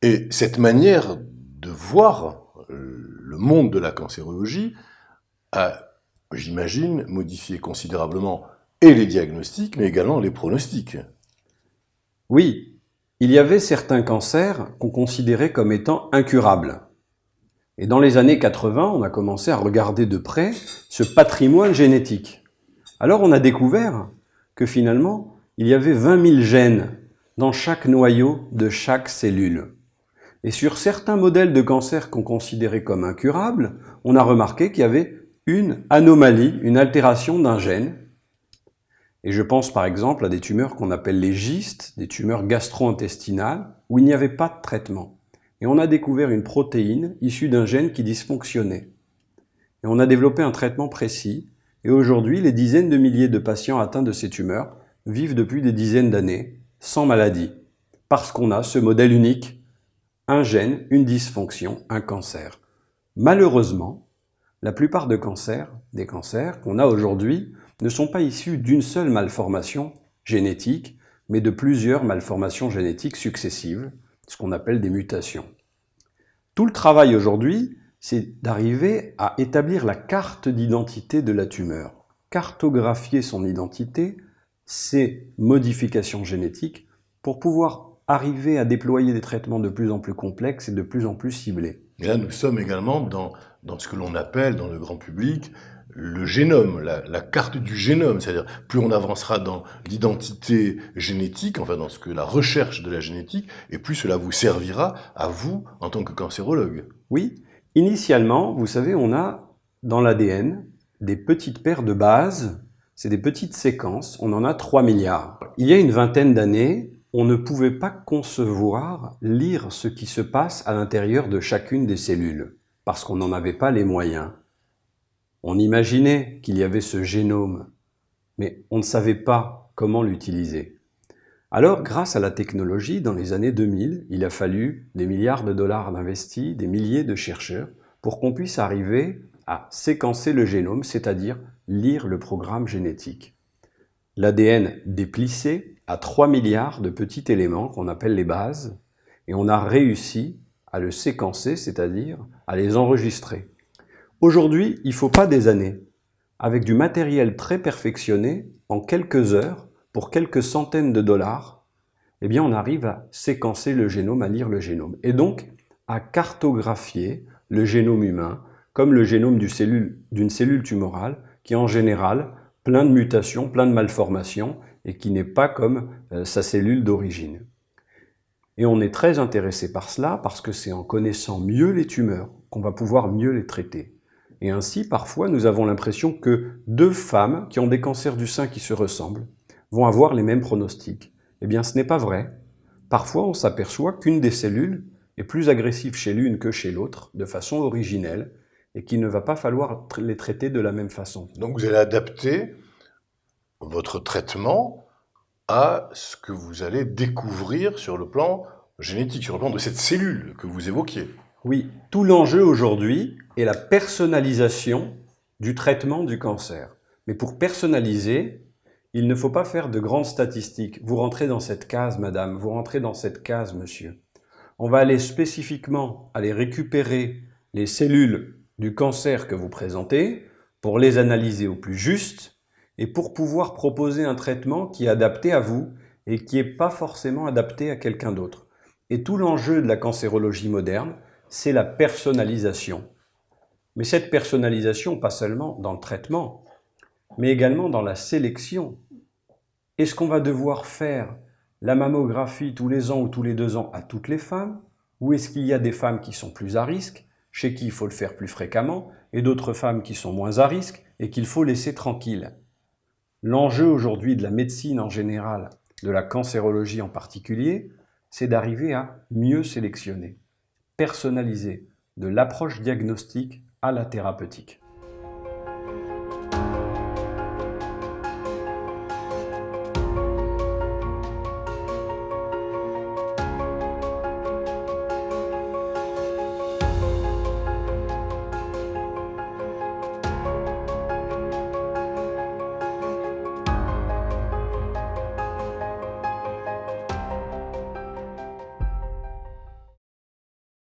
Et cette manière de voir le monde de la cancérologie a, j'imagine, modifié considérablement et les diagnostics, mais également les pronostics. Oui, il y avait certains cancers qu'on considérait comme étant incurables. Et dans les années 80, on a commencé à regarder de près ce patrimoine génétique. Alors on a découvert que finalement, il y avait 20 000 gènes dans chaque noyau de chaque cellule. Et sur certains modèles de cancer qu'on considérait comme incurables, on a remarqué qu'il y avait une anomalie, une altération d'un gène. Et je pense par exemple à des tumeurs qu'on appelle les gystes, des tumeurs gastro-intestinales, où il n'y avait pas de traitement. Et on a découvert une protéine issue d'un gène qui dysfonctionnait. Et on a développé un traitement précis. Et aujourd'hui, les dizaines de milliers de patients atteints de ces tumeurs vivent depuis des dizaines d'années sans maladie. Parce qu'on a ce modèle unique, un gène, une dysfonction, un cancer. Malheureusement, la plupart des cancers qu'on a aujourd'hui, ne sont pas issus d'une seule malformation génétique, mais de plusieurs malformations génétiques successives, ce qu'on appelle des mutations. Tout le travail aujourd'hui, c'est d'arriver à établir la carte d'identité de la tumeur, cartographier son identité, ses modifications génétiques, pour pouvoir arriver à déployer des traitements de plus en plus complexes et de plus en plus ciblés. Et là, nous sommes également dans ce que l'on appelle, dans le grand public, le génome, la carte du génome. C'est-à-dire, plus on avancera dans l'identité génétique, enfin dans la recherche de la génétique, et plus cela vous servira à vous en tant que cancérologue. Oui, initialement, vous savez, on a dans l'ADN des petites paires de bases, c'est des petites séquences, on en a 3 milliards. Il y a une vingtaine d'années, on ne pouvait pas concevoir, lire ce qui se passe à l'intérieur de chacune des cellules, parce qu'on n'en avait pas les moyens. On imaginait qu'il y avait ce génome, mais on ne savait pas comment l'utiliser. Alors, grâce à la technologie, dans les années 2000, il a fallu des milliards de dollars d'investis, des milliers de chercheurs, pour qu'on puisse arriver à séquencer le génome, c'est-à-dire lire le programme génétique. L'ADN déplissé a 3 milliards de petits éléments qu'on appelle les bases, et on a réussi à le séquencer, c'est-à-dire à les enregistrer. Aujourd'hui, il ne faut pas des années. Avec du matériel très perfectionné, en quelques heures, pour quelques centaines de dollars, eh bien on arrive à séquencer le génome, à lire le génome. Et donc, à cartographier le génome humain, comme le génome d'une cellule tumorale, qui en général, plein de mutations, plein de malformations, et qui n'est pas comme sa cellule d'origine. Et on est très intéressé par cela, parce que c'est en connaissant mieux les tumeurs qu'on va pouvoir mieux les traiter. Et ainsi, parfois, nous avons l'impression que 2 femmes qui ont des cancers du sein qui se ressemblent vont avoir les mêmes pronostics. Eh bien, ce n'est pas vrai. Parfois, on s'aperçoit qu'une des cellules est plus agressive chez l'une que chez l'autre, de façon originelle, et qu'il ne va pas falloir les traiter de la même façon. Donc vous allez adapter votre traitement à ce que vous allez découvrir sur le plan génétique, sur le plan de cette cellule que vous évoquiez. Oui, tout l'enjeu aujourd'hui est la personnalisation du traitement du cancer. Mais pour personnaliser, il ne faut pas faire de grandes statistiques. Vous rentrez dans cette case, madame, vous rentrez dans cette case, monsieur. On va aller spécifiquement aller récupérer les cellules du cancer que vous présentez pour les analyser au plus juste et pour pouvoir proposer un traitement qui est adapté à vous et qui n'est pas forcément adapté à quelqu'un d'autre. Et tout l'enjeu de la cancérologie moderne, c'est la personnalisation. Mais cette personnalisation, pas seulement dans le traitement, mais également dans la sélection. Est-ce qu'on va devoir faire la mammographie tous les ans ou tous les 2 ans à toutes les femmes? Ou est-ce qu'il y a des femmes qui sont plus à risque, chez qui il faut le faire plus fréquemment, et d'autres femmes qui sont moins à risque et qu'il faut laisser tranquilles? L'enjeu aujourd'hui de la médecine en général, de la cancérologie en particulier, c'est d'arriver à mieux sélectionner, personnaliser, de l'approche diagnostique à la thérapeutique.